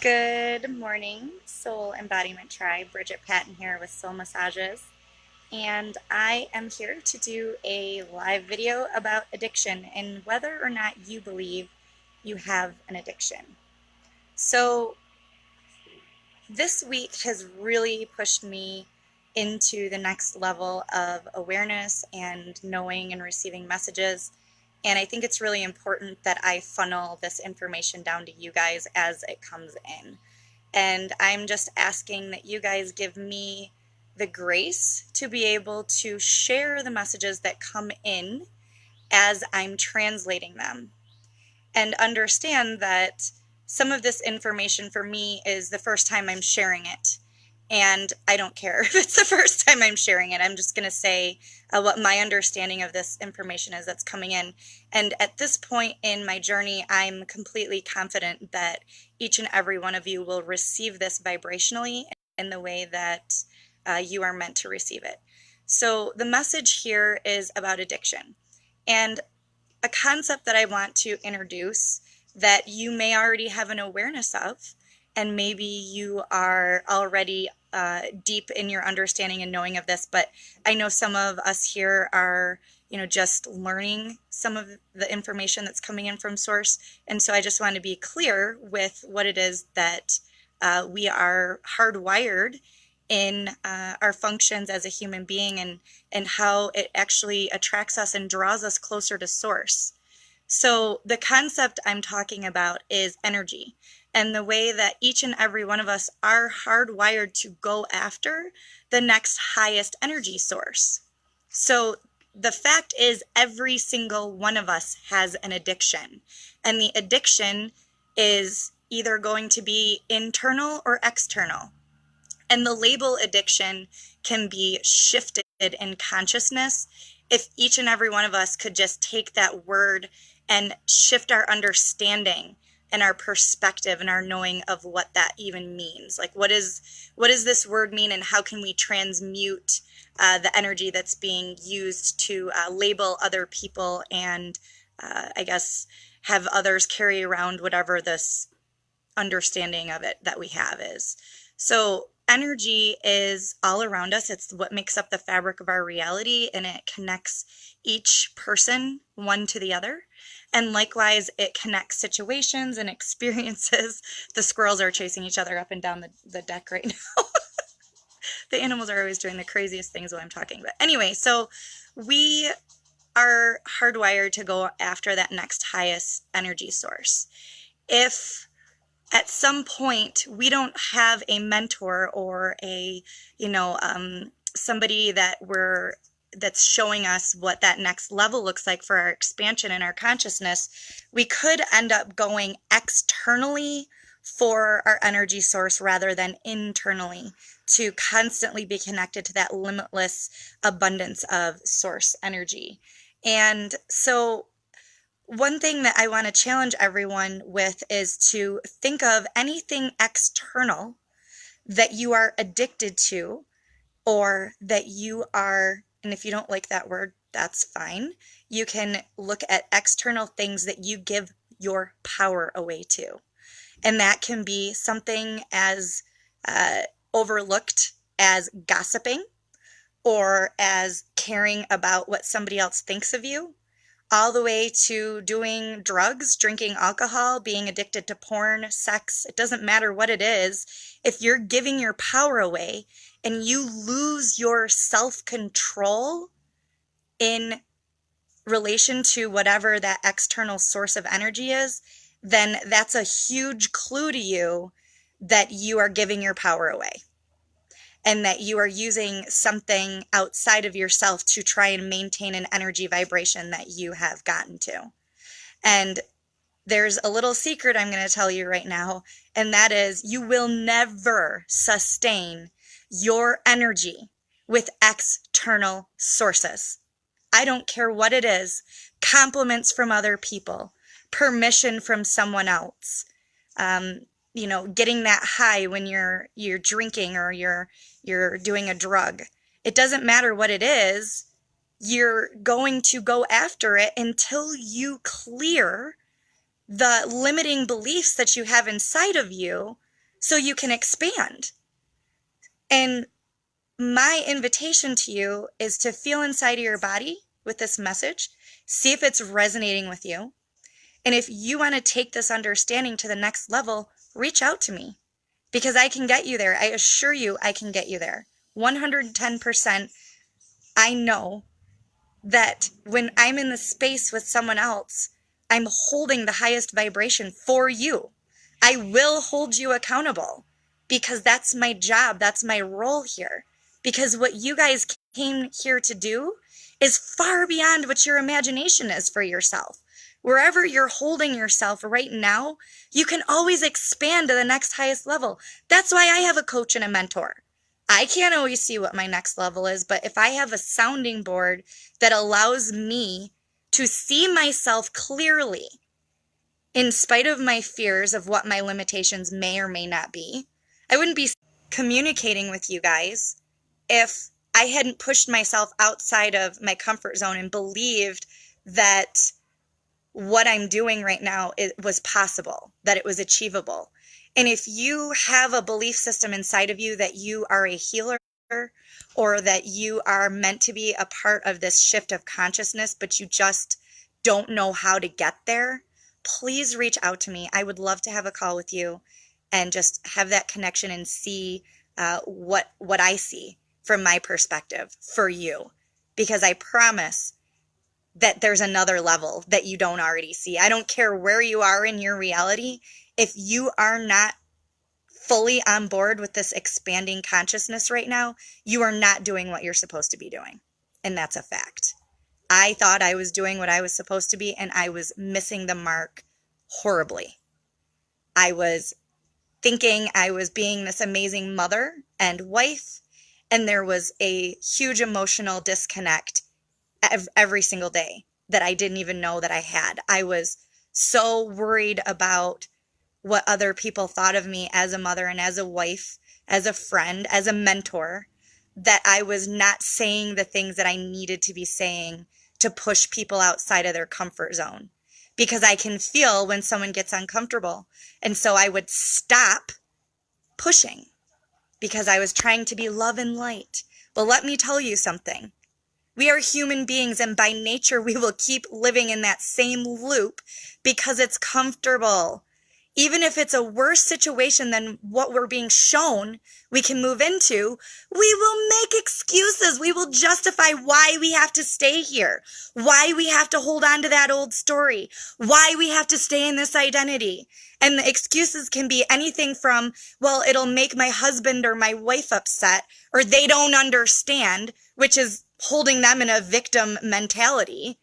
Good morning, Soul Embodiment Tribe. Bridget Patton here with Soul Massages. And I am here to do a live video about addiction and whether or not you believe you have an addiction. So, this week has really pushed me into the next level of awareness and knowing and receiving messages. And I think it's really important that I funnel this information down to you guys as it comes in. And I'm just asking that you guys give me the grace to be able to share the messages that come in as I'm translating them. And understand that some of this information for me is the first time I'm sharing it. And I don't care if it's the first time I'm sharing it. I'm just going to say what my understanding of this information is that's coming in. And at this point in my journey, I'm completely confident that each and every one of you will receive this vibrationally in the way that you are meant to receive it. So the message here is about addiction. And a concept that I want to introduce that you may already have an awareness of, and maybe you are already deep in your understanding and knowing of this, but I know some of us here are, just learning some of the information that's coming in from Source. And so I just want to be clear with what it is that we are hardwired in our functions as a human being, and how it actually attracts us and draws us closer to Source. So the concept I'm talking about is energy, and the way that each and every one of us are hardwired to go after the next highest energy source. So the fact is, every single one of us has an addiction, and the addiction is either going to be internal or external. And the label addiction can be shifted in consciousness if each and every one of us could just take that word and shift our understanding and our perspective and our knowing of what that even means. Like, what does this word mean, and how can we transmute the energy that's being used to label other people and I guess have others carry around whatever this understanding of it that we have is. So energy is all around us. It's what makes up the fabric of our reality, and it connects each person one to the other. And likewise, it connects situations and experiences. The squirrels are chasing each other up and down the deck right now. The animals are always doing the craziest things while I'm talking. But anyway, so we are hardwired to go after that next highest energy source. If at some point we don't have a mentor or a, somebody that's showing us what that next level looks like for our expansion and our consciousness, we could end up going externally for our energy source rather than internally to constantly be connected to that limitless abundance of source energy. And so one thing that I want to challenge everyone with is to think of anything external that you are addicted to, or that you are, and if you don't like that word, that's fine. You can look at external things that you give your power away to. And that can be something as overlooked as gossiping, or as caring about what somebody else thinks of you, all the way to doing drugs, drinking alcohol, being addicted to porn, sex. It doesn't matter what it is. If you're giving your power away and you lose your self-control in relation to whatever that external source of energy is, then that's a huge clue to you that you are giving your power away, and that you are using something outside of yourself to try and maintain an energy vibration that you have gotten to. And there's a little secret I'm going to tell you right now, and that is, you will never sustain your energy with external sources. I don't care what it is. Compliments from other people, permission from someone else, getting that high when you're drinking or you're doing a drug. It doesn't matter what it is. You're going to go after it until you clear the limiting beliefs that you have inside of you so you can expand. And my invitation to you is to feel inside of your body with this message, see if it's resonating with you. And if you want to take this understanding to the next level, reach out to me because I can get you there. I assure you I can get you there. 110%. I know that when I'm in the space with someone else, I'm holding the highest vibration for you. I will hold you accountable because that's my job. That's my role here. Because what you guys came here to do is far beyond what your imagination is for yourself. Wherever you're holding yourself right now, you can always expand to the next highest level. That's why I have a coach and a mentor. I can't always see what my next level is, but if I have a sounding board that allows me to see myself clearly, in spite of my fears of what my limitations may or may not be, I wouldn't be communicating with you guys if I hadn't pushed myself outside of my comfort zone and believed that what I'm doing right now was possible, that it was achievable. And if you have a belief system inside of you that you are a healer or that you are meant to be a part of this shift of consciousness, but you just don't know how to get there, please reach out to me. I would love to have a call with you and just have that connection and see what I see from my perspective for you. Because I promise that there's another level that you don't already see. I don't care where you are in your reality. If you are not fully on board with this expanding consciousness right now, you are not doing what you're supposed to be doing. And that's a fact. I thought I was doing what I was supposed to be, and I was missing the mark horribly. I was thinking I was being this amazing mother and wife, and there was a huge emotional disconnect every single day that I didn't even know that I had. I was so worried about what other people thought of me as a mother and as a wife, as a friend, as a mentor, that I was not saying the things that I needed to be saying to push people outside of their comfort zone. Because I can feel when someone gets uncomfortable. And so I would stop pushing because I was trying to be love and light. Well, let me tell you something. We are human beings, and by nature, we will keep living in that same loop because it's comfortable. Even if it's a worse situation than what we're being shown we can move into, we will make excuses. We will justify why we have to stay here, why we have to hold on to that old story, why we have to stay in this identity. And the excuses can be anything from, well, it'll make my husband or my wife upset, or they don't understand, which is holding them in a victim mentality.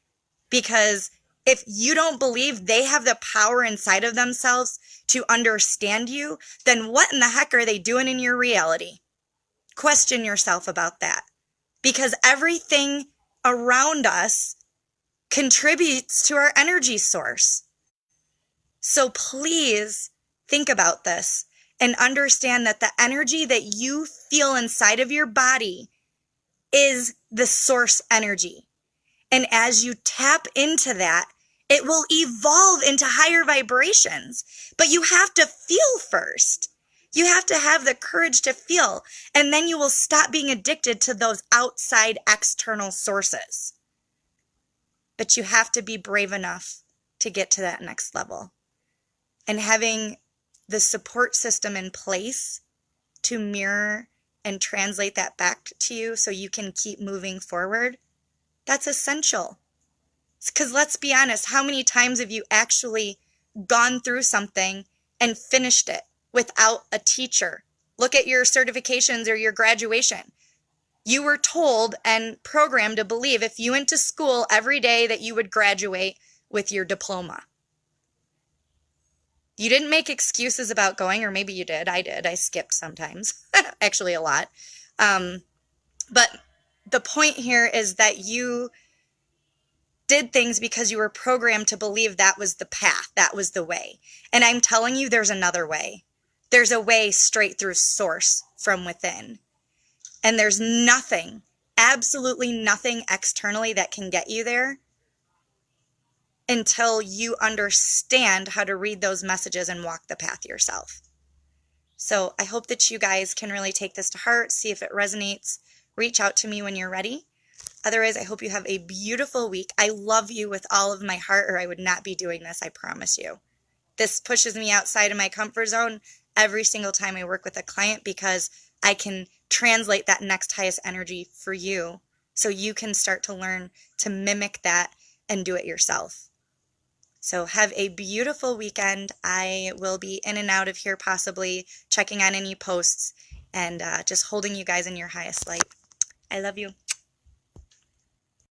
Because if you don't believe they have the power inside of themselves to understand you, then what in the heck are they doing in your reality? Question yourself about that. Because everything around us contributes to our energy source. So please think about this and understand that the energy that you feel inside of your body is the source energy. And as you tap into that, it will evolve into higher vibrations. But you have to feel first. You have to have the courage to feel. And then you will stop being addicted to those outside external sources. But you have to be brave enough to get to that next level. And having the support system in place to mirror and translate that back to you so you can keep moving forward, that's essential. Because let's be honest, how many times have you actually gone through something and finished it without a teacher? Look at your certifications or your graduation. You were told and programmed to believe if you went to school every day that you would graduate with your diploma. You didn't make excuses about going, or maybe you did. I did. I skipped sometimes, actually a lot. But the point here is that you did things because you were programmed to believe that was the path, that was the way. And I'm telling you, there's another way. There's a way straight through source from within. And there's nothing, absolutely nothing externally that can get you there until you understand how to read those messages and walk the path yourself. So I hope that you guys can really take this to heart, see if it resonates. Reach out to me when you're ready. Otherwise, I hope you have a beautiful week. I love you with all of my heart, or I would not be doing this, I promise you. This pushes me outside of my comfort zone every single time I work with a client because I can translate that next highest energy for you so you can start to learn to mimic that and do it yourself. So have a beautiful weekend. I will be in and out of here, possibly checking on any posts and just holding you guys in your highest light. I love you.